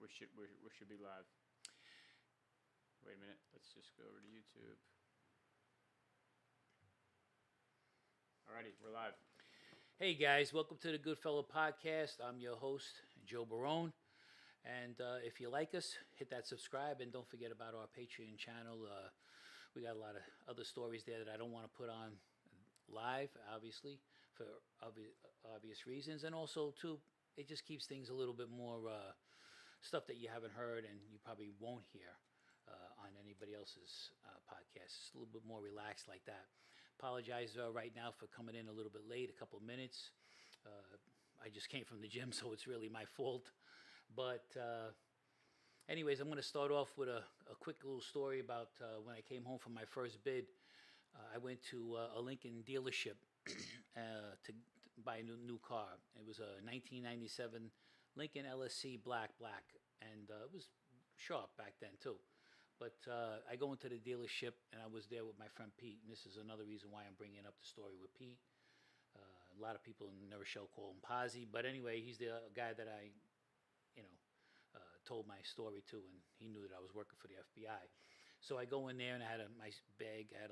We should be live. Wait a minute. Let's just go over to YouTube. Alrighty, we're live. Hey guys, welcome to the Goodfellow Podcast. I'm your host, Joe Barone. And if you like us, hit that subscribe and don't forget about our Patreon channel. We got a lot of other stories there that I don't want to put on live, obviously, for obvious reasons. And also, too, it just keeps things a little bit more stuff that you haven't heard and you probably won't hear on anybody else's podcast. It's a little bit more relaxed like that. Apologize right now for coming in a little bit late, a couple of minutes. I just came from the gym, so it's really my fault. But anyways, I'm going to start off with a quick little story about when I came home from my first bid. I went to a Lincoln dealership to buy a new car. It was a 1997 Lincoln LSC black, and it was sharp back then too. But I go into the dealership, and I was there with my friend Pete, and this is another reason why I'm bringing up the story with Pete. A lot of people in Never Shall call him Posy, but anyway, he's the guy that I, told my story to, and he knew that I was working for the FBI. So I go in there, and I had my bag. I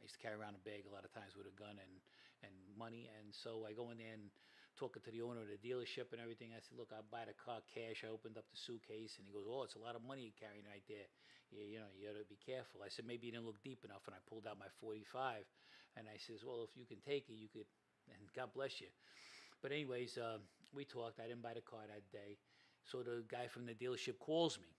used to carry around a bag a lot of times with a gun and money, and so I go in there and talking to the owner of the dealership and everything. I said, look, I'll buy the car cash. I opened up the suitcase, and he goes, oh, it's a lot of money you're carrying right there. You got to be careful. I said, maybe you didn't look deep enough, and I pulled out my 45, and I says, well, if you can take it, you could, and God bless you. But anyways, we talked. I didn't buy the car that day. So the guy from the dealership calls me.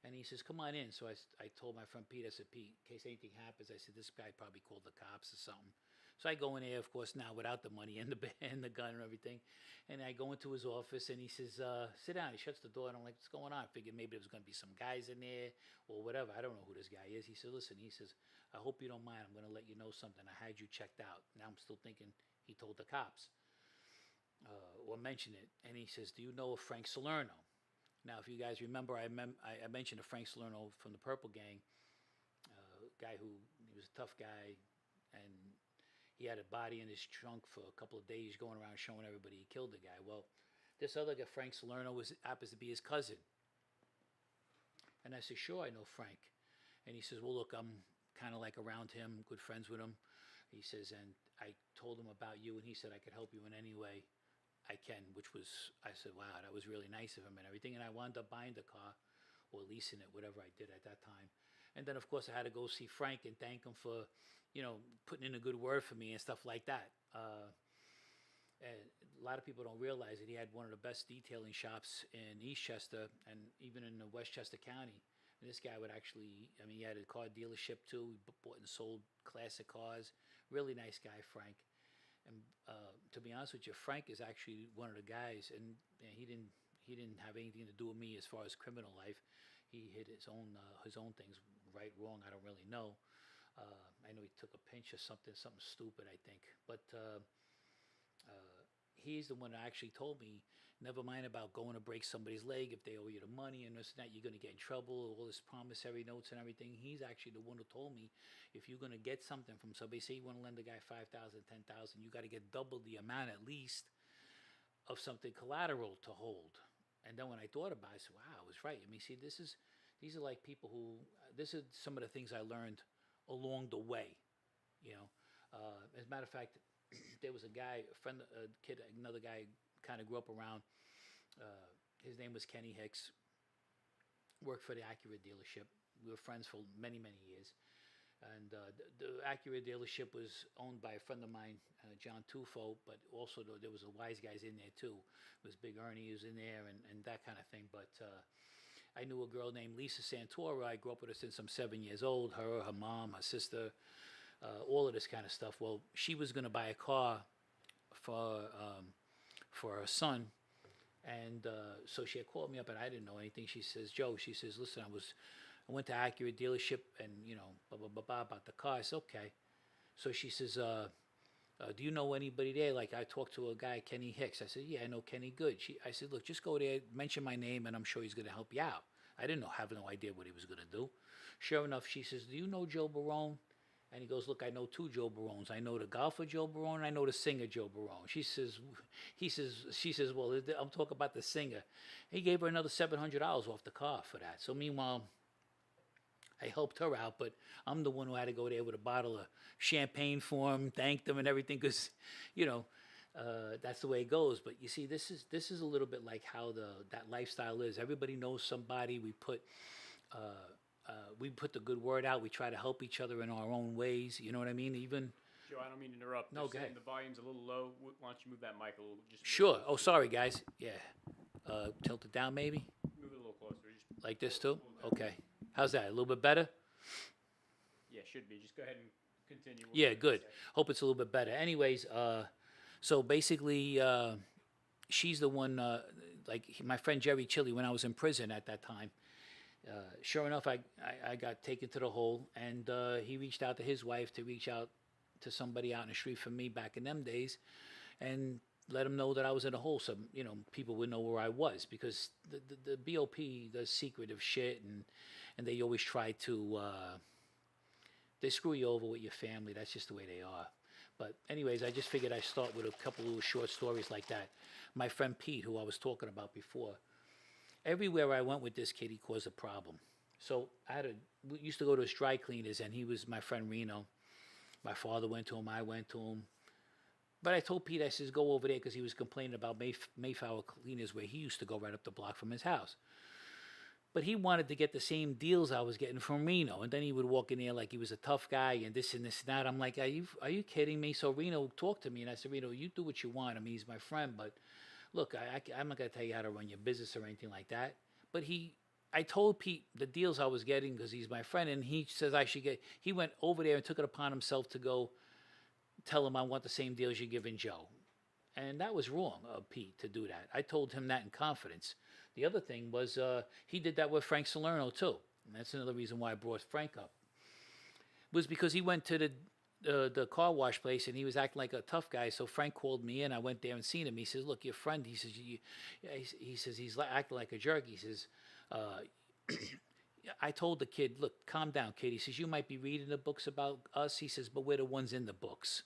And he says, come on in. So I told my friend Pete, I said, Pete, in case anything happens, I said, this guy probably called the cops or something. So I go in there, of course, now without the money and the gun and everything. And I go into his office, and he says, sit down. He shuts the door, and I'm like, what's going on? I figured maybe there was going to be some guys in there or whatever. I don't know who this guy is. He said, listen, he says, I hope you don't mind. I'm going to let you know something. I had you checked out. Now I'm still thinking he told the cops. Or mention it, and he says, do you know of Frank Salerno? Now, if you guys remember, I mentioned a Frank Salerno from the Purple Gang, guy he was a tough guy, and he had a body in his trunk for a couple of days going around showing everybody he killed the guy. Well, this other guy, Frank Salerno, happens to be his cousin. And I said, sure, I know Frank. And he says, well, look, I'm kind of like around him, good friends with him. He says, and I told him about you, and he said I could help you in any way I can, which was, I said, wow, that was really nice of him and everything. And I wound up buying the car or leasing it, whatever I did at that time. And then, of course, I had to go see Frank and thank him for, putting in a good word for me and stuff like that. And a lot of people don't realize that he had one of the best detailing shops in Eastchester and even in the Westchester County. And this guy would actually, he had a car dealership too. He bought and sold classic cars. Really nice guy, Frank. And to be honest with you, Frank is actually one of the guys, and he didn't have anything to do with me as far as criminal life. He hid his own things, right, wrong, I don't really know. I know he took a pinch or something stupid, I think. But he's the one that actually told me, never mind about going to break somebody's leg if they owe you the money and this and that, you're going to get in trouble, all this promissory notes and everything. He's actually the one who told me, if you're going to get something from somebody, say you want to lend a guy $5,000, $10,000, you got to get double the amount at least of something collateral to hold. And then when I thought about it, I said, wow, I was right. See, these are like people who, this is some of the things I learned along the way, As a matter of fact, there was a guy, another guy kind of grew up around. His name was Kenny Hicks. Worked for the Acura dealership. We were friends for many, many years. And the Acura dealership was owned by a friend of mine, John Tufo, but also there was a Wise Guys in there too. It was Big Ernie who was in there and that kind of thing. But I knew a girl named Lisa Santora. I grew up with her since I'm 7 years old. Her mom, her sister, all of this kind of stuff. Well, she was going to buy a car for her son. And so she had called me up, and I didn't know anything. She says, Joe, she says, listen, I went to Acura dealership, and, blah, blah, blah, blah, about the car. I said, okay. So she says, do you know anybody there? Like, I talked to a guy, Kenny Hicks. I said, yeah, I know Kenny good. I said, look, just go there, mention my name, and I'm sure he's going to help you out. I didn't have no idea what he was going to do. Sure enough, she says, do you know Joe Barone? And he goes, look, I know two Joe Barones. I know the golfer Joe Barone, and I know the singer Joe Barone. She says, well, I'm talking about the singer. He gave her another $700 off the car for that. So meanwhile, I helped her out, but I'm the one who had to go there with a bottle of champagne for him, thanked them and everything, because, that's the way it goes. But you see, this is a little bit like how that lifestyle is. Everybody knows somebody. We put the good word out. We try to help each other in our own ways. You know what I mean? Even Joe, I don't mean to interrupt. No, go ahead. The volume's a little low. Why don't you move that mic a little? Sure. Oh, sorry, guys. Yeah. Tilt it down, maybe. Move it a little closer. Like this too. Okay. How's that? A little bit better? Yeah, should be. Just go ahead and continue. Yeah, good. Hope it's a little bit better. Anyways, so basically, she's the one. Like my friend Jerry Chili, when I was in prison at that time. Sure enough, I got taken to the hole, and he reached out to his wife to reach out to somebody out in the street for me back in them days, and let him know that I was in a hole, so people would know where I was, because the BOP does secretive shit, and they always try to they screw you over with your family. That's just the way they are. But anyways, I just figured I'd start with a couple of short stories like that. My friend Pete, who I was talking about before. Everywhere I went with this kid, he caused a problem. So we used to go to his dry cleaners, and he was my friend Reno. My father went to him, I went to him. But I told Pete, I says, go over there, because he was complaining about Mayflower Cleaners, where he used to go right up the block from his house. But he wanted to get the same deals I was getting from Reno. And then he would walk in there like he was a tough guy and this and that. I'm like, are you kidding me? So Reno talked to me, and I said, Reno, you do what you want. I mean, he's my friend, but look, I'm not going to tell you how to run your business or anything like that. But I told Pete the deals I was getting because he's my friend, and he says he went over there and took it upon himself to go tell him I want the same deals you're giving Joe. And that was wrong of Pete to do that. I told him that in confidence. The other thing was he did that with Frank Salerno too. And that's another reason why I brought Frank up. Was because he went to the car wash place, and he was acting like a tough guy. So Frank called me in. I went there and seen him. He says, look, your friend, he says he's acting like a jerk. He says, I told the kid, look, calm down, kid. He says, you might be reading the books about us. He says, but we're the ones in the books.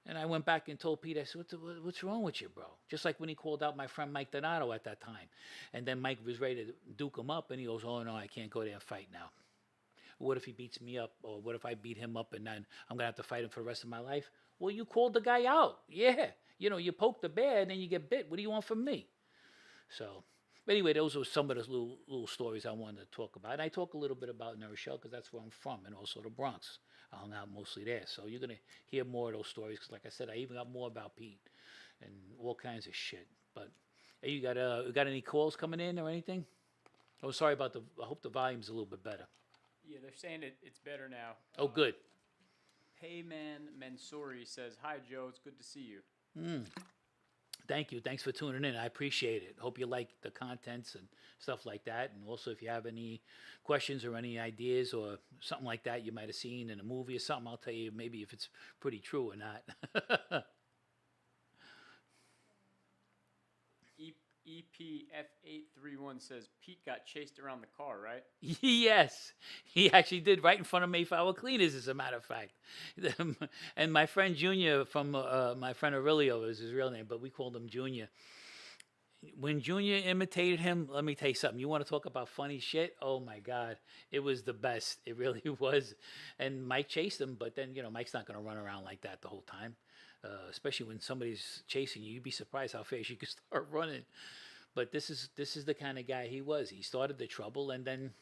And I went back and told Pete, I said, what's wrong with you, bro? Just like when he called out my friend Mike Donato at that time. And then Mike was ready to duke him up, and he goes, oh, no, I can't go there and fight now. What if he beats me up? Or what if I beat him up and then I'm going to have to fight him for the rest of my life? Well, you called the guy out. Yeah. You poke the bear and then you get bit. What do you want from me? So, but anyway, those were some of those little stories I wanted to talk about. And I talk a little bit about New Rochelle because that's where I'm from, and also the Bronx. I hung out mostly there. So you're going to hear more of those stories because, like I said, I even got more about Pete and all kinds of shit. But hey, you got any calls coming in or anything? Oh, sorry about I hope the volume's a little bit better. Yeah, they're saying it's better now. Oh, good. Payman Mansouri says, hi, Joe. It's good to see you. Thank you. Thanks for tuning in. I appreciate it. Hope you like the contents and stuff like that. And also, if you have any questions or any ideas or something like that you might have seen in a movie or something, I'll tell you maybe if it's pretty true or not. EPF831 says Pete got chased around the car, right? Yes, he actually did, right in front of Mayflower Cleaners, as a matter of fact. And my friend Junior from my friend Aurelio is his real name, but we called him Junior. When Junior imitated him, let me tell you something. You want to talk about funny shit? Oh my God, it was the best. It really was. And Mike chased him, but then Mike's not going to run around like that the whole time. Especially when somebody's chasing you, you'd be surprised how fast you can start running. But this is the kind of guy he was. He started the trouble, and then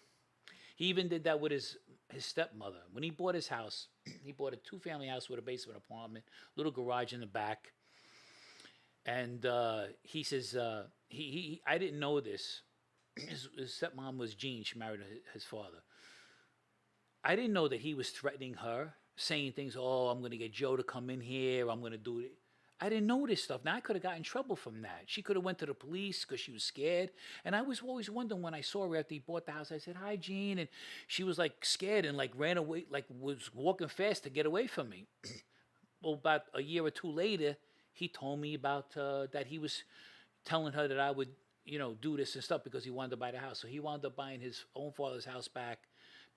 he even did that with his stepmother. When he bought his house, he bought a 2-family house with a basement apartment, little garage in the back. And he says, I didn't know this. His stepmom was Jean. She married his father. I didn't know that he was threatening her, saying things, oh, I'm going to get Joe to come in here, I'm going to do it. I didn't know this stuff. Now, I could have gotten in trouble from that. She could have went to the police because she was scared. And I was always wondering when I saw her after he bought the house, I said, hi, Jean. And she was like scared and like ran away, like was walking fast to get away from me. Well, about a year or two later, he told me about that he was telling her that I would, do this and stuff because he wanted to buy the house. So he wound up buying his own father's house back,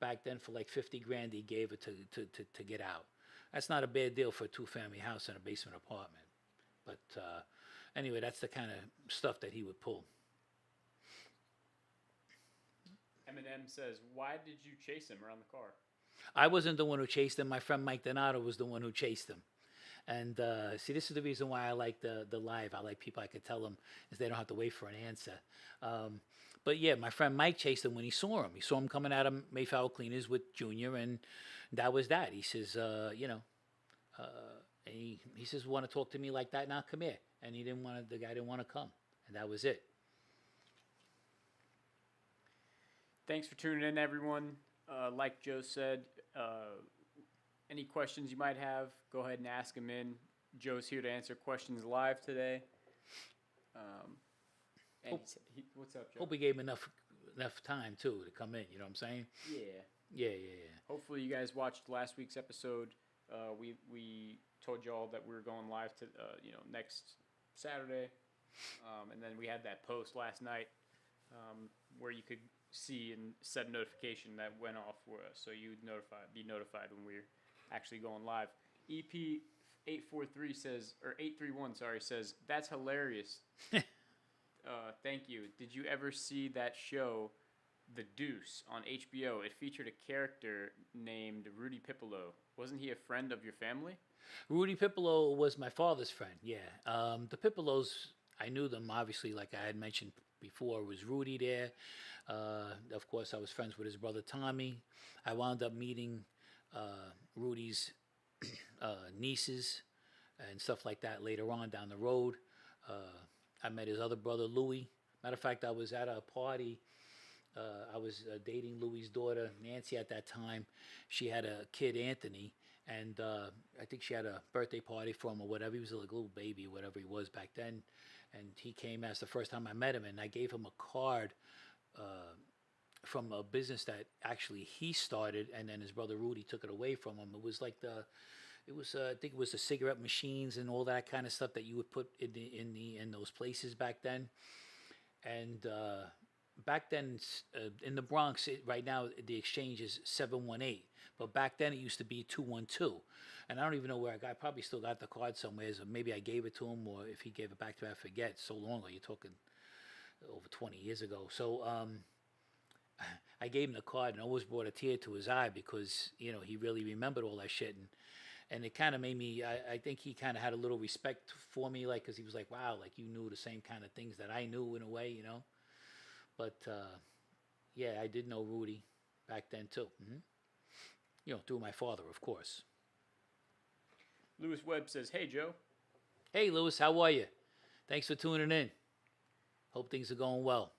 back then for like 50 grand. He gave it to get out. That's not a bad deal for a 2-family house and a basement apartment. But anyway, that's the kind of stuff that he would pull. Eminem says, "Why did you chase him around the car?" I wasn't the one who chased him. My friend Mike Donato was the one who chased him. And see, this is the reason why I like the live. I like people I could tell them, is they don't have to wait for an answer. But yeah, my friend Mike chased him when he saw him. He saw him coming out of Mayflower Cleaners with Junior, and that was that. He says, he says, "Want to talk to me like that? Now come here." And the guy didn't want to come, and that was it. Thanks for tuning in, everyone. Like Joe said, any questions you might have, go ahead and ask them in. Joe's here to answer questions live today. What's up, Joe? Hope we gave him enough time too to come in. You know what I'm saying? Yeah. Yeah. Hopefully, you guys watched last week's episode. We told you all that we were going live to next Saturday, and then we had that post last night where you could see and set a notification that went off for us, so you'd be notified when we're actually going live. EP 843 says, or 831, sorry, says, "That's hilarious." Thank you. Did you ever see that show, The Deuce, on HBO? It featured a character named Rudy Pipolo. Wasn't he a friend of your family? Rudy Pipolo was my father's friend. Yeah, the Pipolos, I knew them obviously, like I had mentioned before. Was Rudy there? Of course, I was friends with his brother Tommy. I wound up meeting Rudy's nieces and stuff like that later on down the road. I met his other brother Louis. Matter of fact, I was at a party. I was dating Louis's daughter Nancy at that time. She had a kid, Anthony, and I think she had a birthday party for him or whatever. He was like a little baby, whatever he was back then. And he came as the first time I met him, and I gave him a card from a business that actually he started, and then his brother Rudy took it away from him. It was like I think it was the cigarette machines and all that kind of stuff that you would put in those places back then. And back then in the Bronx, right now the exchange is 718, but back then it used to be 212. And I don't even know where I probably still got the card somewhere. So maybe I gave it to him, or if he gave it back to me, I forget. So long ago, you're talking over 20 years ago. So I gave him the card, and always brought a tear to his eye because he really remembered all that shit, and it kind of made me. I think he kind of had a little respect for me, like, because he was like, "Wow, like you knew the same kind of things that I knew in a way, But yeah, I did know Rudy back then too. Through my father, of course. Lewis Webb says, "Hey, Joe." Hey, Lewis, how are you? Thanks for tuning in. Hope things are going well.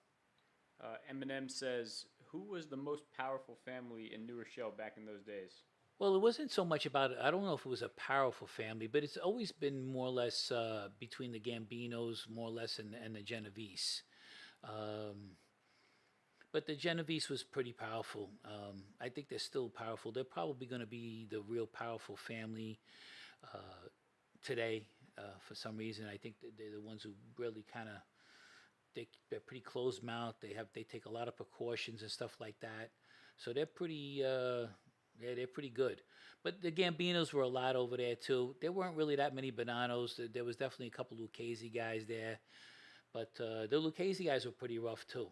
Eminem says, "Who was the most powerful family in New Rochelle back in those days?" Well, it wasn't so much about it. I don't know if it was a powerful family, but it's always been more or less between the Gambinos, more or less, and the Genovese. But the Genovese was pretty powerful. I think they're still powerful. They're probably going to be the real powerful family today for some reason. I think that they're the ones who really kind of, they're pretty closed mouth. They take a lot of precautions and stuff like that. So they're pretty they're pretty good. But the Gambinos were a lot over there too. There weren't really that many Bonannos. There was definitely a couple Lucchese guys there, but the Lucchese guys were pretty rough too.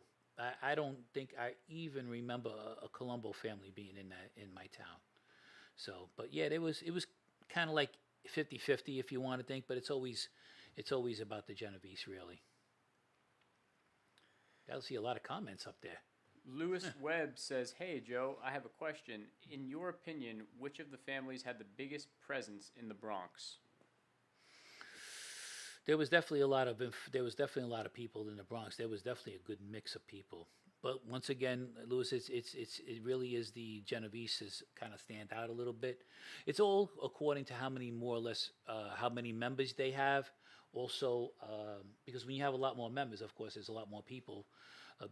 I don't think I even remember a Colombo family being in my town. So, but yeah, it was kind of like 50-50 if you want to think, but it's always about the Genovese, really. I'll see a lot of comments up there. Lewis Webb says, "Hey, Joe, I have a question. In your opinion, which of the families had the biggest presence in the Bronx?" There was definitely a lot of people in the Bronx. There was definitely a good mix of people. But once again, Lewis, it really is the Genoveses kind of stand out a little bit. It's all according to how many how many members they have. Also, because when you have a lot more members, of course, there's a lot more people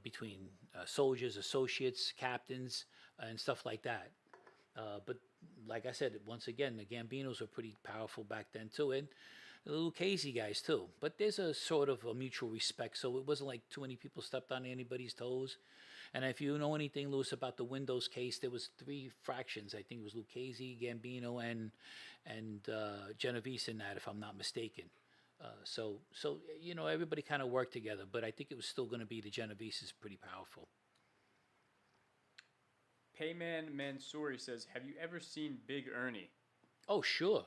between soldiers, associates, captains, and stuff like that. But like I said, once again, the Gambinos were pretty powerful back then too. And the Lucchese guys too. But there's a sort of a mutual respect, so it wasn't like too many people stepped on anybody's toes. And if you know anything, Lewis, about the Windows case, there was three fractions. I think it was Lucchese, Gambino, and Genovese in that, if I'm not mistaken. So everybody kind of worked together, but I think it was still going to be the Genovese is pretty powerful. Payman Mansouri says, "Have you ever seen Big Ernie?" Oh, sure.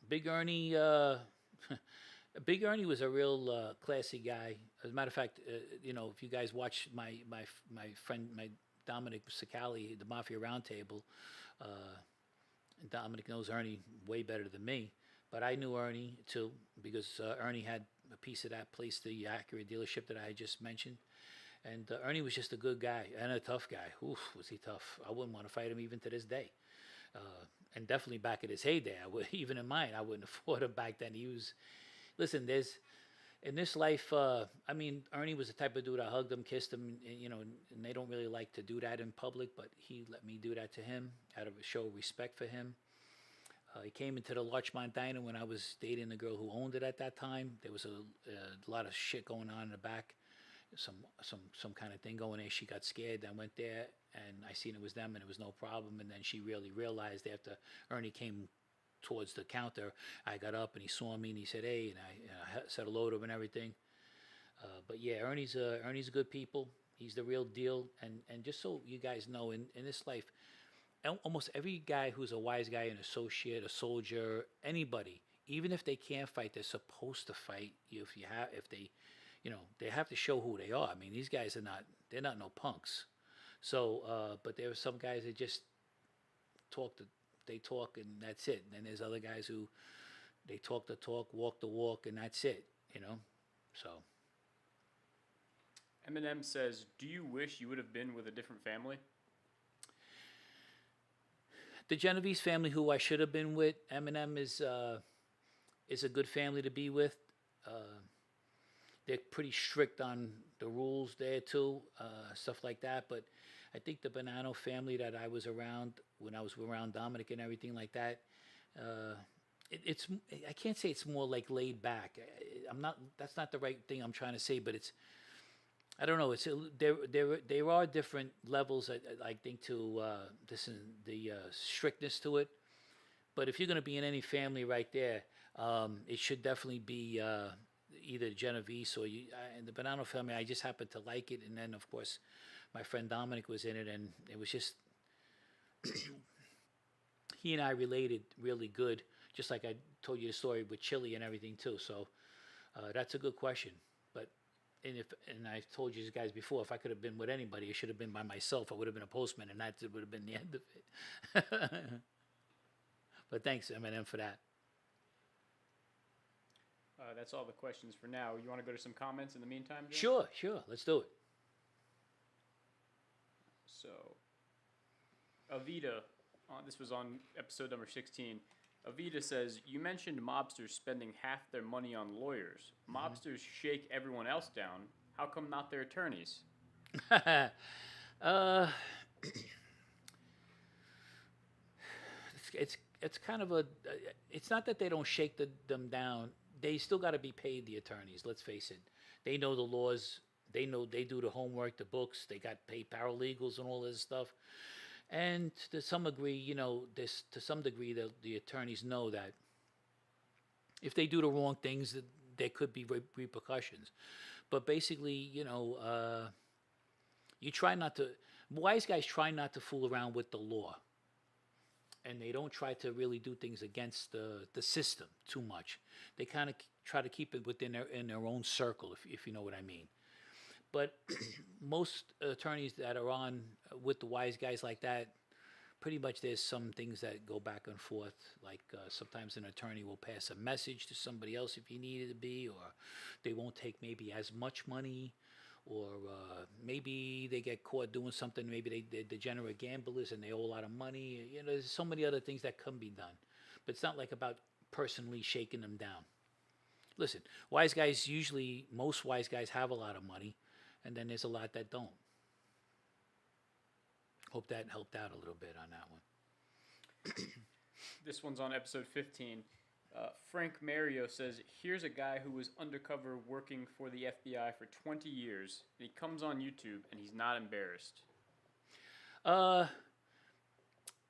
Big Ernie, Big Ernie was a real classy guy. As a matter of fact, if you guys watch my friend, my Dominic Sicali, the Mafia Roundtable, Dominic knows Ernie way better than me. But I knew Ernie too because Ernie had a piece of that place, the Acura dealership that I had just mentioned. And Ernie was just a good guy and a tough guy. Oof, was he tough. I wouldn't want to fight him even to this day. And definitely back in his heyday, even in mine, I wouldn't have fought him back then. Listen, in this life, Ernie was the type of dude I hugged him, kissed him, and they don't really like to do that in public, but he let me do that to him out of a show of respect for him. He came into the Larchmont Diner when I was dating the girl who owned it at that time. There was a lot of shit going on in the back. Some kind of thing going there. She got scared. I went there and I seen it was them and it was no problem. And then she really realized after Ernie came towards the counter, I got up and he saw me and he said, "Hey," and I said hello to him and everything. But yeah, Ernie's good people. He's the real deal. And just so you guys know, in this life, almost every guy who's a wise guy, an associate, a soldier, anybody, even if they can't fight, they're supposed to fight. They have to show who they are. I mean, these guys they're not no punks. So, but there are some guys that just they talk and that's it. And then there's other guys who they talk the talk, walk the walk, and that's it, so. Eminem says, "Do you wish you would have been with a different family?" The Genovese family, who I should have been with, Eminem is a good family to be with. They're pretty strict on the rules there too, stuff like that. But I think the Bonanno family that I was around when I was around Dominic and everything like that, it's I can't say it's more like laid back. That's not the right thing I'm trying to say, but I don't know. There are different levels. I think to the strictness to it. But if you're going to be in any family right there, it should definitely be either Genovese or and the Bonanno family. I just happened to like it, and then of course my friend Dominic was in it, and it was just he and I related really good. Just like I told you the story with Chili and everything too. So that's a good question. And I've told you guys before, if I could have been with anybody, it should have been by myself. I would have been a postman, and that would have been the end of it. But thanks, Eminem, for that. That's all the questions for now. You want to go to some comments in the meantime, Jim? Sure. Let's do it. So, Avita, this was on episode number 16. Avita says, "You mentioned mobsters spending half their money on lawyers. Mobsters shake everyone else down. How come not their attorneys?" It's kind of a. It's not that they don't shake them down. They still got to be paid, the attorneys. Let's face it. They know the laws. They do the homework, the books. They got paid paralegals and all this stuff. And to some degree, the attorneys know that if they do the wrong things, there could be repercussions. But basically, you try not to. Wise guys try not to fool around with the law, and they don't try to really do things against the system too much. They kind of try to keep it within their own circle, if you know what I mean. But most attorneys that are on with the wise guys like that, pretty much there's some things that go back and forth. Like sometimes an attorney will pass a message to somebody else if he needed to be, or they won't take maybe as much money, or maybe they get caught doing something. Maybe they're degenerate gamblers and they owe a lot of money. There's so many other things that can be done. But it's not like about personally shaking them down. Listen, most wise guys have a lot of money. And then there's a lot that don't. Hope that helped out a little bit on that one. This one's on episode 15. Frank Mario says, here's a guy who was undercover working for the FBI for 20 years, and he comes on YouTube, and he's not embarrassed. Uh,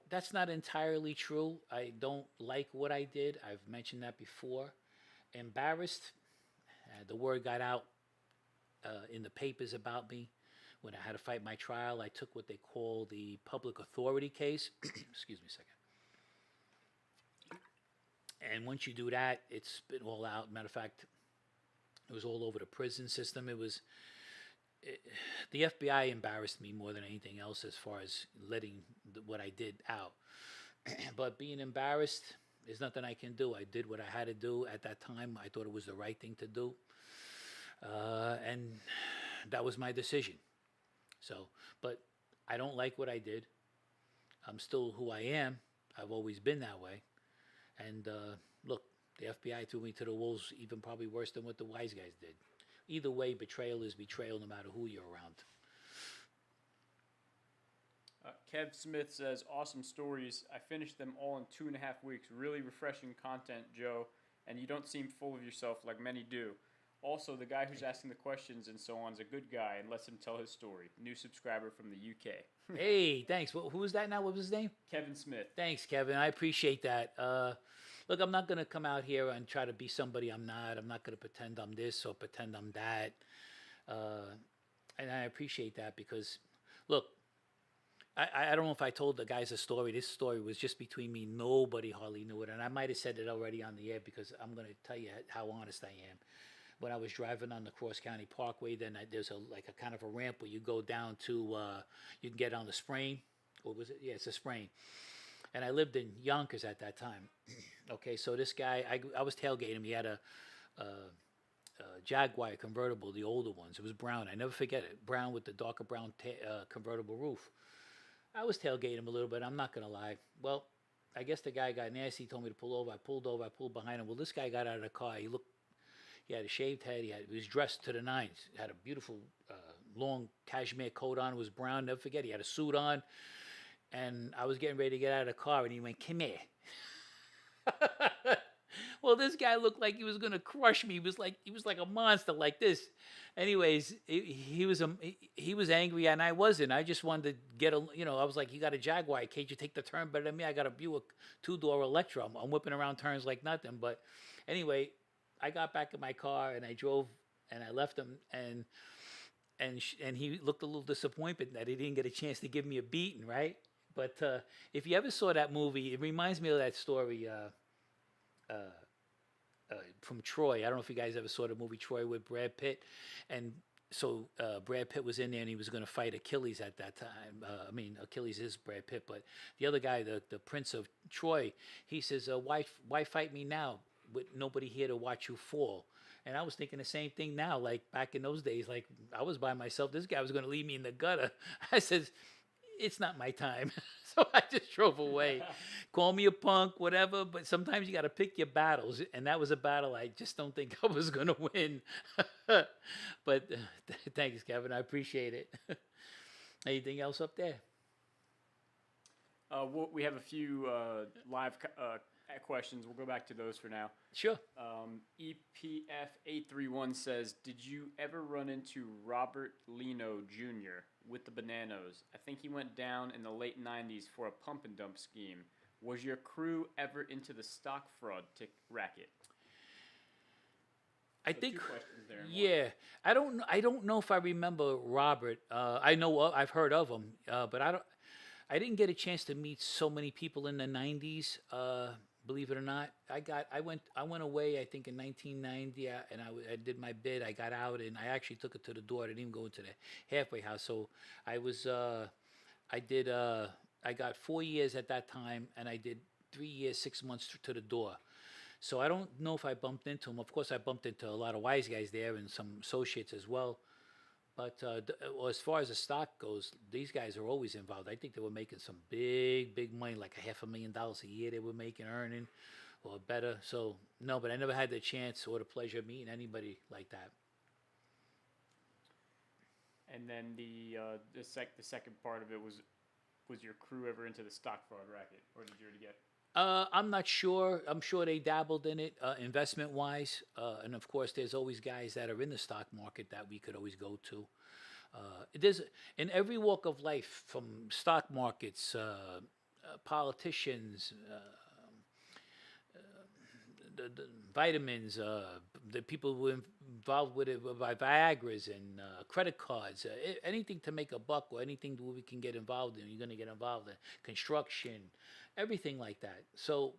that's not entirely true. I don't like what I did. I've mentioned that before. Embarrassed. The word got out in the papers about me. When I had to fight my trial, I took what they call the public authority case. Excuse me a second. And once you do that, it's been all out. Matter of fact, it was all over the prison system. The FBI embarrassed me more than anything else as far as letting what I did out. But being embarrassed, there's nothing I can do. I did what I had to do at that time. I thought it was the right thing to do. And that was my decision. So, but I don't like what I did. I'm still who I am. I've always been that way. And look, the FBI threw me to the wolves even probably worse than what the wise guys did. Either way, betrayal is betrayal no matter who you're around. Kev Smith says, awesome stories. I finished them all in 2.5 weeks. Really refreshing content, Joe. And you don't seem full of yourself like many do. Also, the guy who's asking the questions and so on is a good guy and lets him tell his story. New subscriber from the UK. Hey, thanks. Who was that now? What was his name? Kevin Smith. Thanks, Kevin. I appreciate that. Look, I'm not going to come out here and try to be somebody I'm not. I'm not going to pretend I'm this or pretend I'm that. And I appreciate that because, look, I don't know if I told the guys a story. This story was just between me. Nobody hardly knew it. And I might have said it already on the air because I'm going to tell you how honest I am. When I was driving on the Cross County Parkway, then there's a kind of a ramp where you go down to, you can get on the Sprain. What was it? Yeah, it's a Sprain. And I lived in Yonkers at that time. Okay, so this guy, I was tailgating him. He had a Jaguar convertible, the older ones. It was brown. I never forget it. Brown with the darker brown convertible roof. I was tailgating him a little bit. I'm not going to lie. Well, I guess the guy got nasty. He told me to pull over. I pulled over. I pulled behind him. Well, this guy got out of the car. He had a shaved head. He was dressed to the nines. He had a beautiful long cashmere coat on. It was brown. Never forget. He had a suit on. And I was getting ready to get out of the car, and he went, "Come here." Well, this guy looked like he was gonna crush me. He was like a monster, like this. Anyways, he was angry, and I wasn't. I just wanted to get I was like, "You got a Jaguar? Can't you take the turn better than me? I got a Buick 2-door Electra. I'm whipping around turns like nothing." But anyway, I got back in my car and I drove and I left him and he looked a little disappointed that he didn't get a chance to give me a beating, right? But if you ever saw that movie, it reminds me of that story from Troy. I don't know if you guys ever saw the movie Troy with Brad Pitt. And so Brad Pitt was in there and he was going to fight Achilles at that time. Achilles is Brad Pitt, but the other guy, the Prince of Troy, he says, why fight me now with nobody here to watch you fall? And I was thinking the same thing now, like back in those days, like I was by myself. This guy was going to leave me in the gutter. I says, it's not my time. So I just drove away. Call me a punk, whatever, but sometimes you got to pick your battles. And that was a battle I just don't think I was going to win. But thanks, Kevin. I appreciate it. Anything else up there? We have a few live questions. We'll go back to those for now. Sure. EPF831 says, did you ever run into Robert Lino Jr. with the Bonannos? I think he went down in the late 90s for a pump and dump scheme. Was your crew ever into the stock fraud racket? I think, two questions there. Yeah. I don't know if I remember Robert. I know I've heard of him, but I didn't get a chance to meet so many people in the 90s. Believe it or not, I went away, I think in 1990, and I did my bid. I got out and I actually took it to the door. I didn't even go into the halfway house. So I got 4 years at that time, and I did 3 years, 6 months to the door. So I don't know if I bumped into him. Of course, I bumped into a lot of wise guys there and some associates as well. But as far as the stock goes, these guys are always involved. I think they were making some big money, like $500,000 a year they were making, or better. So, no, but I never had the chance or the pleasure of meeting anybody like that. And then the second part of it was your crew ever into the stock fraud racket, or did you already get? I'm not sure. I'm sure they dabbled in it investment wise. And of course, there's always guys that are in the stock market that we could always go to. There's in every walk of life, from stock markets, politicians, the vitamins, the people who were involved with it by Viagra's and credit cards, anything to make a buck or anything that we can get involved in, you're going to get involved in construction, everything like that. So,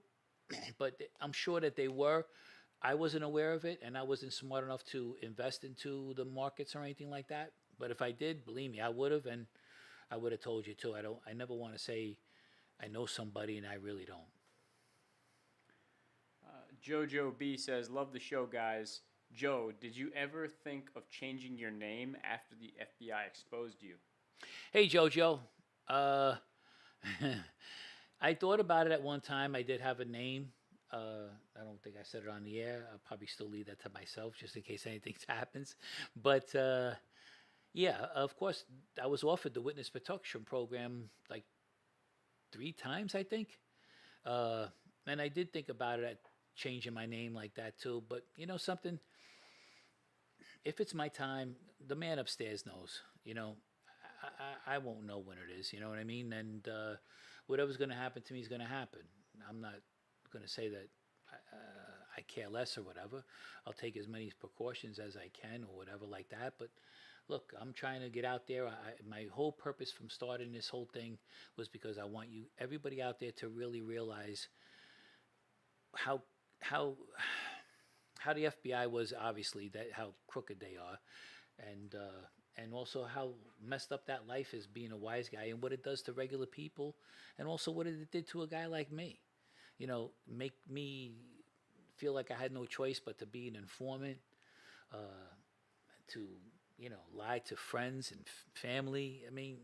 but I'm sure that they were. I wasn't aware of it, and I wasn't smart enough to invest into the markets or anything like that. But if I did, believe me, I would have, and I would have told you too. I never want to say I know somebody, and I really don't. Jojo B says, "Love the show, guys. Joe, did you ever think of changing your name after the FBI exposed you?" Hey, Jojo. I thought about it at one time. I did have a name. I don't think I said it on the air. I'll probably still leave that to myself just in case anything happens. But yeah, of course, I was offered the witness protection program like 3 times, I think. And I did think about it at changing my name like that too. But you know something? If it's my time, the man upstairs knows. You know, I won't know when it is. You know what I mean? And whatever's going to happen to me is going to happen. I'm not going to say that I care less or whatever. I'll take as many precautions as I can or whatever like that. But look, I'm trying to get out there. My whole purpose from starting this whole thing was because I want everybody out there to really realize how the FBI was, obviously, that how crooked they are, and also how messed up that life is being a wise guy, and what it does to regular people, and also what it did to a guy like me. You know, make me feel like I had no choice but to be an informant, to lie to friends and family. I mean,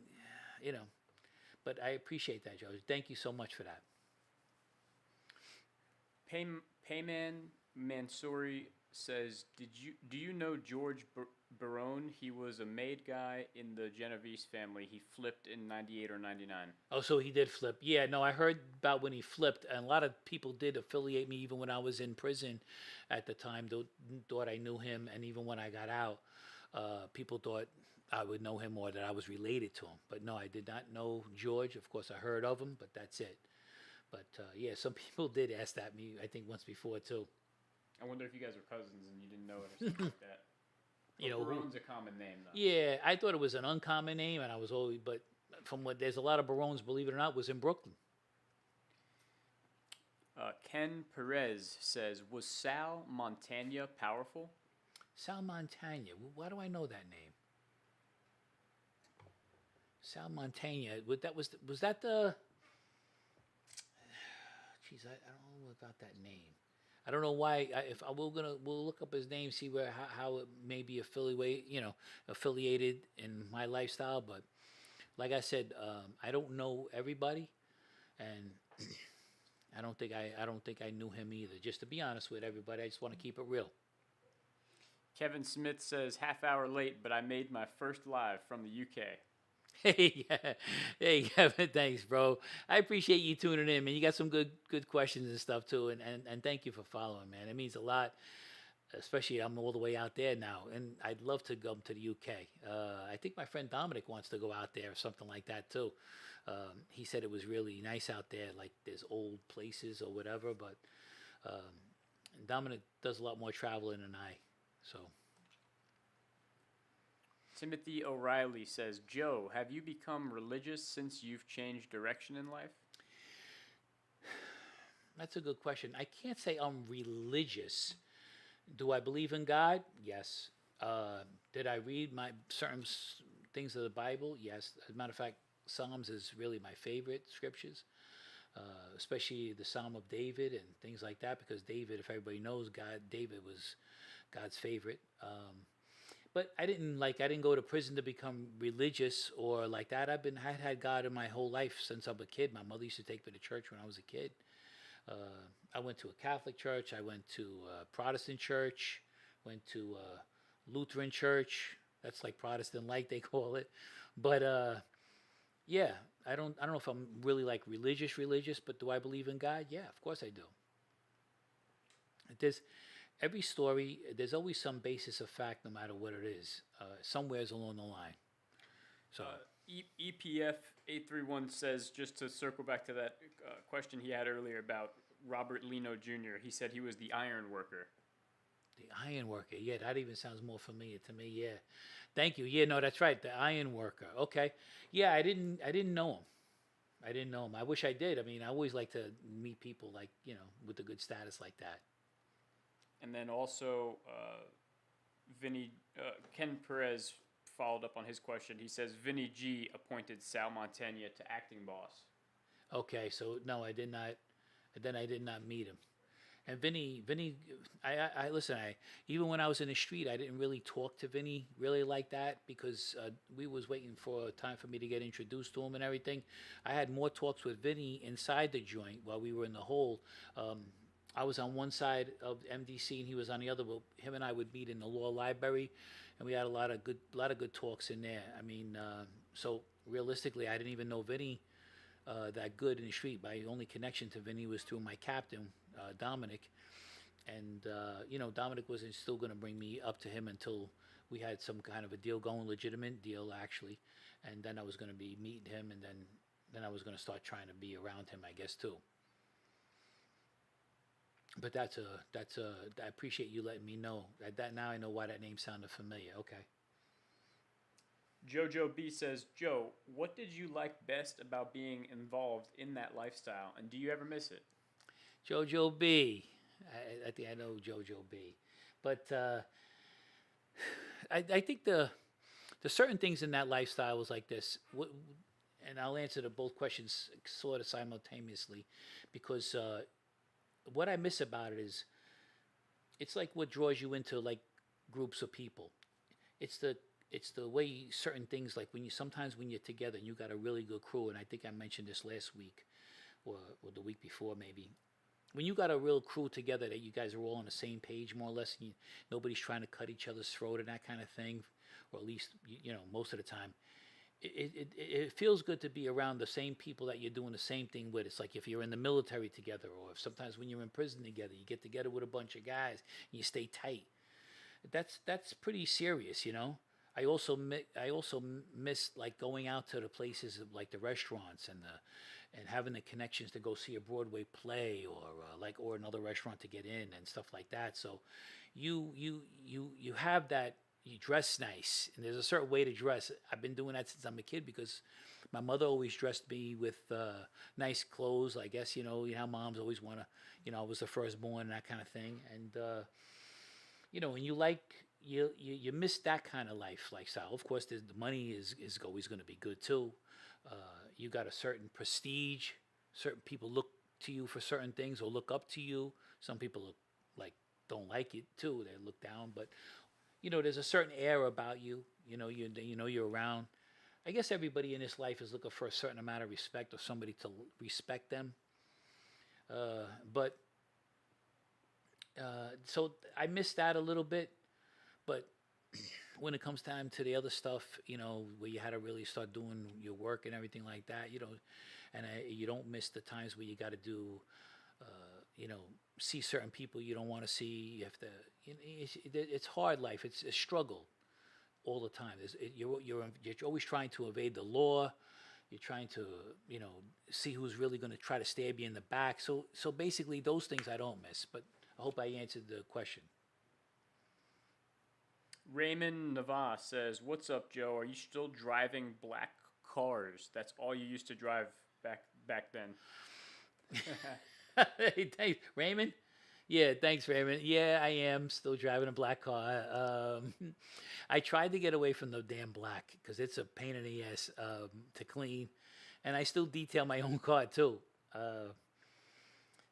but I appreciate that, Joe. Thank you so much for that. Payman Mansouri says, do you know George Barone? He was a maid guy in the Genovese family. He flipped in 98 or 99. Oh, so he did flip. Yeah, no, I heard about when he flipped, and a lot of people did affiliate me even when I was in prison at the time. Thought I knew him, and even when I got out, people thought I would know him or that I was related to him. But no, I did not know George. Of course, I heard of him, but that's it. But yeah, some people did ask that me, I think, once before too. I wonder if you guys were cousins and you didn't know it or something like that. But Barone's a common name, though. Yeah, I thought it was an uncommon name, and I was always, but from what there's a lot of Barones, believe it or not, was in Brooklyn. Ken Perez says, was Sal Montana powerful? Sal Montana. Why do I know that name? Sal Montana. Was that the? Jeez, I don't know about that name. I don't know why. We'll look up his name, see how it may be affiliated in my lifestyle. But like I said, I don't know everybody, and I don't think I knew him either. Just to be honest with everybody, I just want to keep it real. Kevin Smith says, half hour late, but I made my first live from the UK. Hey, hey, Kevin, thanks, bro. I appreciate you tuning in, man. You got some good questions and stuff too, and thank you for following, man. It means a lot, especially I'm all the way out there now, and I'd love to go to the UK. I think my friend Dominic wants to go out there or something like that too. He said it was really nice out there, like there's old places or whatever, but Dominic does a lot more traveling than I, so. Timothy O'Reilly says, Joe, have you become religious since you've changed direction in life? That's a good question. I can't say I'm religious. Do I believe in God? Yes. Did I read my certain things of the Bible? Yes. As a matter of fact, Psalms is really my favorite scriptures, especially the Psalm of David and things like that, because David, if everybody knows David was God's favorite. But I didn't go to prison to become religious or like that. I had God in my whole life since I'm a kid. My mother used to take me to church when I was a kid. I went to a Catholic church. I went to a Protestant church. Went to a Lutheran church. That's like Protestant like they call it. But yeah, I don't know if I'm really like religious, but do I believe in God? Yeah, of course I do. There's every story. There's always some basis of fact, no matter what it is. Somewhere's along the line. So EPF 831 says, just to circle back to that question he had earlier about Robert Lino Jr. He said he was the iron worker. the iron worker. Yeah, that even sounds more familiar to me. Yeah, thank you. Yeah, no, that's right. The iron worker. Okay. Yeah, I didn't know him. I didn't know him. I wish I did. I mean, I always like to meet people like with a good status like that. And then also, Ken Perez followed up on his question. He says Vinnie G appointed Sal Montana to acting boss. Okay, so no, I did not. Then I did not meet him. And Vinny, I listen. I even when I was in the street, I didn't really talk to Vinny really like that because we was waiting for a time for me to get introduced to him and everything. I had more talks with Vinny inside the joint while we were in the hole. I was on one side of MDC and he was on the other. But him and I would meet in the law library, and we had a lot of good talks in there. I mean, so realistically, I didn't even know Vinny that good in the street. My only connection to Vinny was through my captain, Dominic. And, Dominic wasn't still going to bring me up to him until we had some kind of a deal going, legitimate deal, actually. And then I was going to be meeting him, and then I was going to start trying to be around him, I guess, too. But I appreciate you letting me know. That now I know why that name sounded familiar. Okay. Jojo B says, Joe, what did you like best about being involved in that lifestyle, and do you ever miss it? Jojo B. I think I know Jojo B. But I think the certain things in that lifestyle was like this. And I'll answer to both questions sort of simultaneously, because what I miss about it is it's like what draws you into like groups of people. It's the way certain things, like sometimes when you're together and you got a really good crew, and I think I mentioned this last week or the week before maybe. When you got a real crew together that you guys are all on the same page more or less, and nobody's trying to cut each other's throat and that kind of thing, or at least most of the time, it feels good to be around the same people that you're doing the same thing with. It's like if you're in the military together, or if sometimes when you're in prison together, you get together with a bunch of guys and you stay tight. That's pretty serious, I also miss like going out to the places like the restaurants and having the connections to go see a Broadway play or another restaurant to get in and stuff like that. So you have that. You dress nice, and there's a certain way to dress. I've been doing that since I'm a kid because my mother always dressed me with nice clothes. I guess how moms always want to. I was the firstborn and that kind of thing, and and you miss that kind of lifestyle. Of course, the money is always going to be good too. You got a certain prestige. Certain people look to you for certain things or look up to you. Some people don't like it too. They look down, but there's a certain air about you. You're around. I guess everybody in this life is looking for a certain amount of respect or somebody to respect them. So I miss that a little bit. But when it comes time to the other stuff, where you had to really start doing your work and everything like that, and you don't miss the times where you got to do, see certain people you don't want to see. You have to, it's hard life. It's a struggle all the time. You're always trying to evade the law. You're trying to, see who's really going to try to stab you in the back. So basically those things I don't miss, but I hope I answered the question. Raymond Navas says, "What's up, Joe? Are you still driving black cars? That's all you used to drive back then." Hey, thanks, Raymond. Yeah, thanks, Raymond. Yeah, I am still driving a black car. I tried to get away from the damn black because it's a pain in the ass to clean, and I still detail my own car too.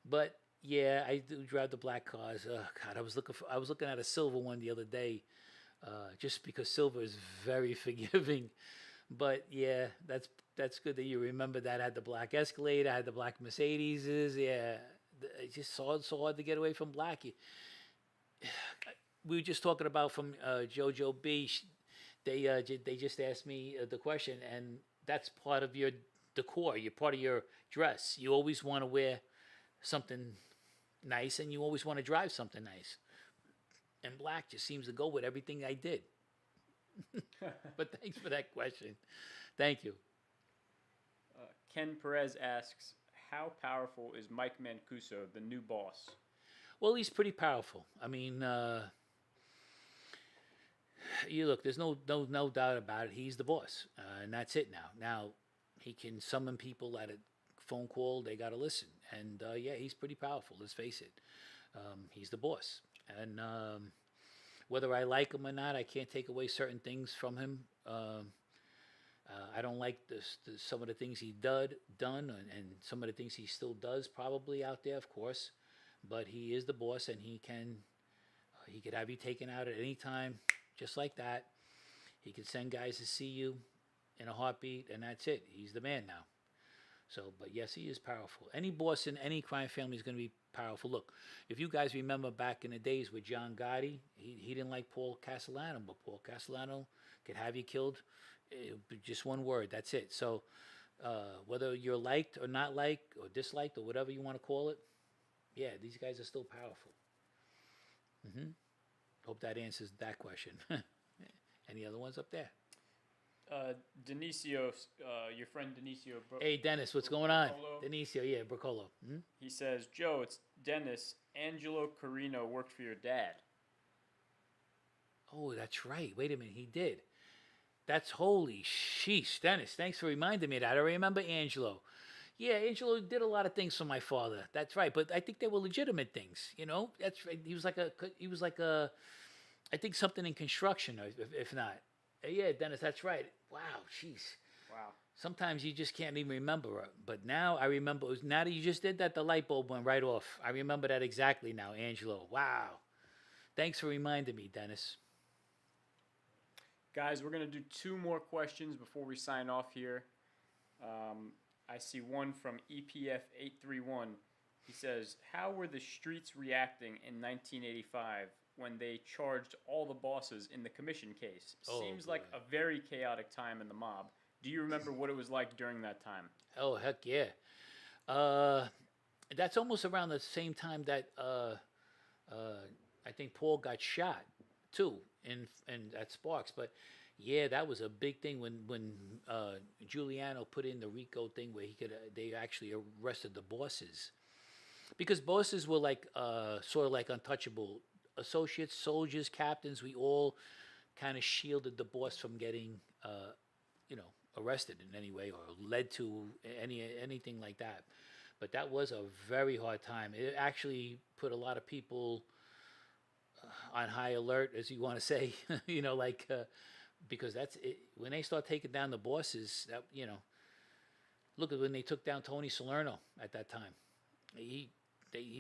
But yeah, I do drive the black cars. Oh God, I was looking at a silver one the other day. Just because silver is very forgiving. But yeah, that's good that you remember that. I had the black Escalade, I had the black Mercedes. Yeah, it's just so hard to get away from black. We were just talking about from Jojo B. They just asked me the question, and that's part of your decor. You're part of your dress. You always want to wear something nice, and you always want to drive something nice. And black just seems to go with everything I did. But thanks for that question. Thank you. Ken Perez asks, how powerful is Mike Mancuso, the new boss? Well, he's pretty powerful. I mean, you look. There's no doubt about it. He's the boss, and that's it now. Now, he can summon people at a phone call. They got to listen, and yeah, he's pretty powerful. Let's face it. He's the boss, and whether I like him or not, I can't take away certain things from him. I don't like some of the things he done, and some of the things he still does probably out there, of course. But he is the boss, and he could have you taken out at any time, just like that. He could send guys to see you in a heartbeat, and that's it. He's the man now. So, but yes, he is powerful. Any boss in any crime family is going to be powerful. Look, if you guys remember back in the days with John Gotti, he didn't like Paul Castellano, but Paul Castellano could have you killed. Just one word, that's it. So, whether you're liked or not liked or disliked or whatever you want to call it, yeah, these guys are still powerful. Hope that answers that question. Any other ones up there? Denisio, your friend Denisio. Hey, Dennis, what's going on? Denisio, yeah, Bracolo. He says, Joe, it's Dennis. Angelo Carino worked for your dad. Oh, that's right. Wait a minute, he did. That's holy sheesh, Dennis. Thanks for reminding me of that. I remember Angelo. Yeah, Angelo did a lot of things for my father. That's right, but I think they were legitimate things. You know, that's right. He was like a, I think something in construction, if not. Yeah, Dennis, that's right. Wow, jeez. Wow. Sometimes you just can't even remember. But now I remember. Now that you just did that, the light bulb went right off. I remember that exactly now, Angelo. Wow. Thanks for reminding me, Dennis. Guys, we're going to do 2 more questions before we sign off here. I see one from EPF831. He says, how were the streets reacting in 1985 when they charged all the bosses in the commission case? Seems like a very chaotic time in the mob. Do you remember what it was like during that time? Oh, heck yeah. That's almost around the same time that I think Paul got shot, too, at Sparks. But yeah, that was a big thing when Giuliano put in the RICO thing where they actually arrested the bosses, because bosses were like sort of like untouchable associates, soldiers, captains. We all kind of shielded the boss from getting arrested in any way or led to anything like that. But that was a very hard time. It actually put a lot of people on high alert, as you want to say, because that's it. When they start taking down the bosses, look at when they took down Tony Salerno at that time. He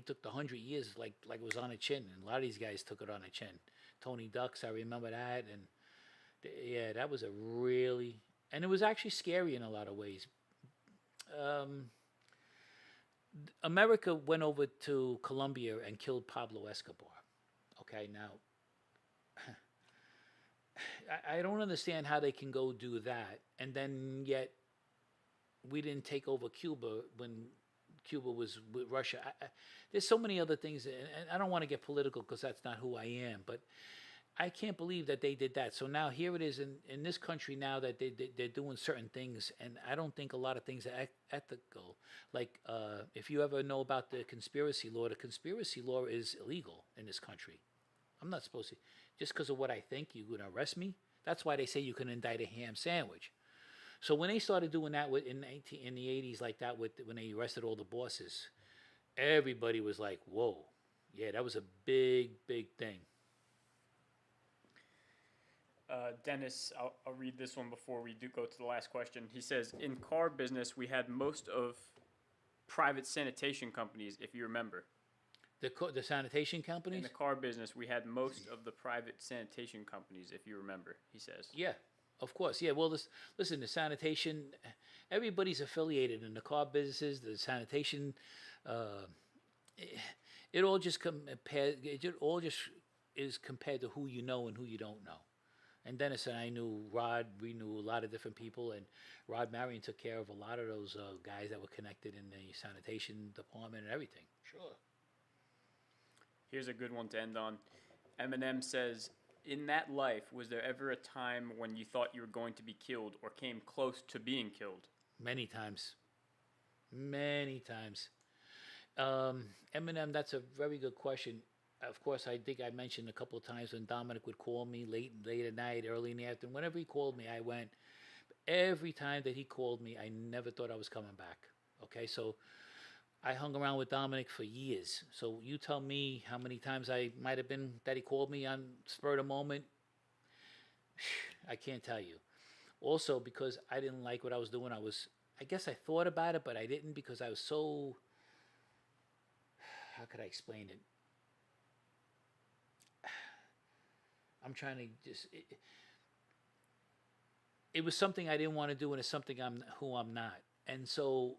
took the 100 years like it was on a chin, and a lot of these guys took it on a chin. Tony Ducks, I remember that, and yeah, that was and it was actually scary in a lot of ways. America went over to Colombia and killed Pablo Escobar. Okay, now, I don't understand how they can go do that, and then yet we didn't take over Cuba when Cuba was with Russia. There's so many other things, and I don't want to get political because that's not who I am, but I can't believe that they did that. So now here it is in this country now that they're doing certain things, and I don't think a lot of things are ethical. Like if you ever know about the conspiracy law is illegal in this country. I'm not supposed to, just because of what I think, you're going to arrest me. That's why they say you can indict a ham sandwich. So when they started doing that in the 80s like that, when they arrested all the bosses, everybody was like, whoa. Yeah, that was a big, big thing. Dennis, I'll read this one before we do go to the last question. He says, in car business, we had most of private sanitation companies, if you remember. The sanitation companies? In the car business, we had most of the private sanitation companies, if you remember, he says. Yeah, of course. Yeah, well, listen, the sanitation, everybody's affiliated in the car businesses, the sanitation. It all just is compared to who you know and who you don't know. And Dennis and I knew Rod. We knew a lot of different people, and Rod Marion took care of a lot of those guys that were connected in the sanitation department and everything. Sure. Here's a good one to end on. Eminem says, "In that life, was there ever a time when you thought you were going to be killed or came close to being killed?" Many times. Many times. Eminem, that's a very good question. Of course, I think I mentioned a couple of times when Dominic would call me late at night, early in the afternoon. Whenever he called me, I went. Every time that he called me, I never thought I was coming back. Okay, so I hung around with Dominic for years. So you tell me how many times I might have been that he called me on spur of the moment. I can't tell you. Also, because I didn't like what I was doing, I guess I thought about it, but I didn't because I was so, how could I explain it? I'm trying to just, it was something I didn't want to do, and it's something who I'm not. And so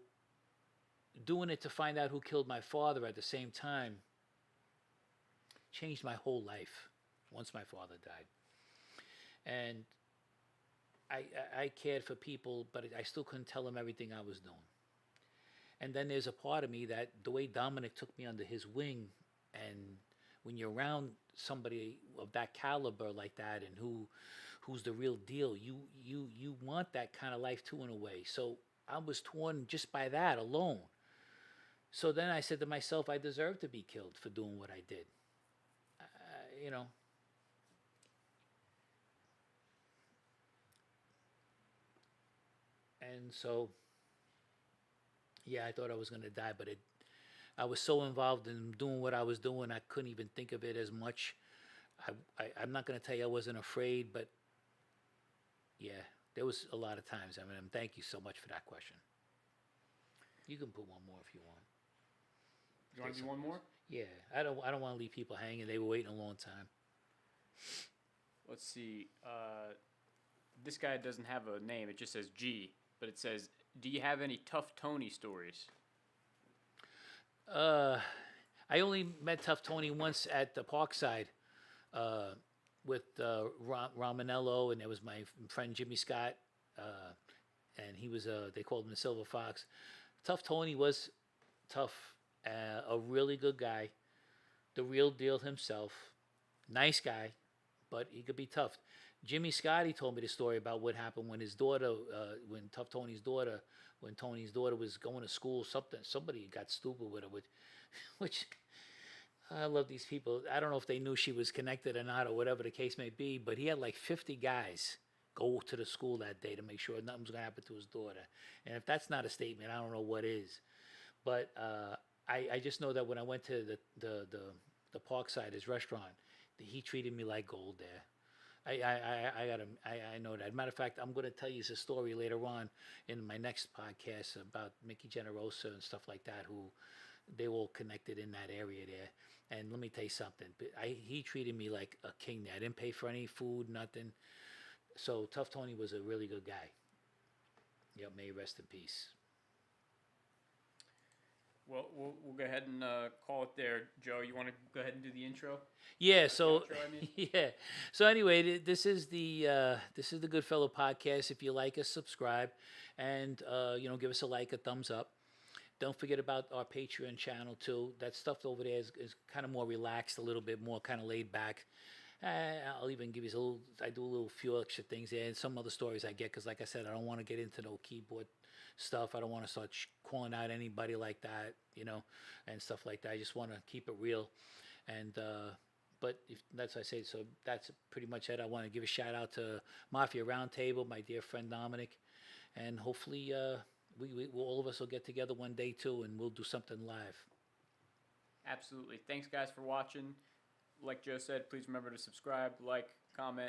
doing it to find out who killed my father at the same time changed my whole life once my father died. And I cared for people, but I still couldn't tell them everything I was doing. And then there's a part of me that the way Dominic took me under his wing, and when you're around somebody of that caliber like that, and who's the real deal, you want that kind of life too, in a way. So I was torn just by that alone. So then I said to myself, I deserve to be killed for doing what I did. You know. And so, yeah, I thought I was going to die, but I was so involved in doing what I was doing, I couldn't even think of it as much. I'm not going to tell you I wasn't afraid, but yeah, there was a lot of times. I mean, thank you so much for that question. You can put one more if you want. You want to do one more? Yeah, I don't want to leave people hanging. They were waiting a long time. Let's see. This guy doesn't have a name. It just says G, but it says, "Do you have any Tough Tony stories?" I only met Tough Tony once at the Parkside with Romanello, and there was my friend Jimmy Scott, and he was they called him the Silver Fox. Tough Tony was tough, a really good guy, the real deal himself, nice guy, but he could be tough. Jimmy Scott, he told me the story about what happened when his daughter, when Tony's daughter was going to school, somebody got stupid with her, which I love these people. I don't know if they knew she was connected or not, or whatever the case may be, but he had like 50 guys go to the school that day to make sure nothing was going to happen to his daughter. And if that's not a statement, I don't know what is. But I just know that when I went to the Parkside, his restaurant, he treated me like gold there. I know that. Matter of fact, I'm going to tell you a story later on in my next podcast about Mickey Generosa and stuff like that, who they were all connected in that area there. And let me tell you something. He treated me like a king there. I didn't pay for any food, nothing. So Tough Tony was a really good guy. Yep, may he rest in peace. Well, we'll go ahead and call it there. Joe, you want to go ahead and do the intro? Yeah. So outro, I mean? yeah. So anyway, this is the Goodfellow Podcast. If you like us, subscribe, and give us a like, a thumbs up. Don't forget about our Patreon channel too. That stuff over there is kind of more relaxed, a little bit more kind of laid back. I'll even give you I do a little few extra things there, and some other stories I get, because like I said, I don't want to get into no keyboard stuff. I don't want to start calling out anybody like that, and stuff like that. I just want to keep it real. And but if that's what I say. So that's pretty much it. I want to give a shout out to Mafia Roundtable, my dear friend Dominic, and hopefully we all of us will get together one day too, and we'll do something live. Absolutely. Thanks, guys, for watching. Like Joe said, please remember to subscribe, like, comment,